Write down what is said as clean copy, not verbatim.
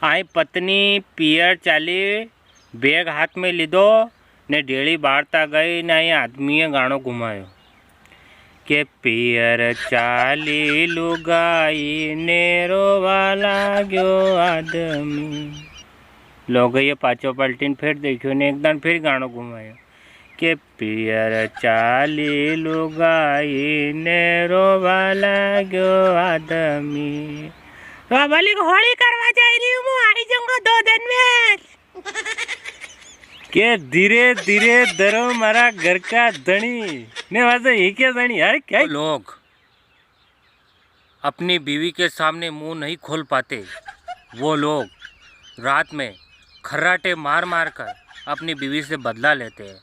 आई पत्नी पियर चाली बेग हाथ में लीधो ने डेली बाळता गई ने अहीं आदमीए गाणो घुमायो के पियर चाली लुगाई ने रोवा लाग्यो आदमी। लोगोए पाछो पलटीने फिर देखो ने एकदम फिर गाणो घुमायो के पियर चाली लुगाई ने रोवा लाग्यो आदमी। तो बोली होली करवा जा रही हूँ, आई जाऊंगा 2 दिन में। के धीरे धीरे दरो मारा घर का धनी ने वासे ही क्या धनी यार क्या लोग अपनी बीवी के सामने मुंह नहीं खोल पाते, वो लोग रात में खर्राटे मार मार कर अपनी बीवी से बदला लेते हैं।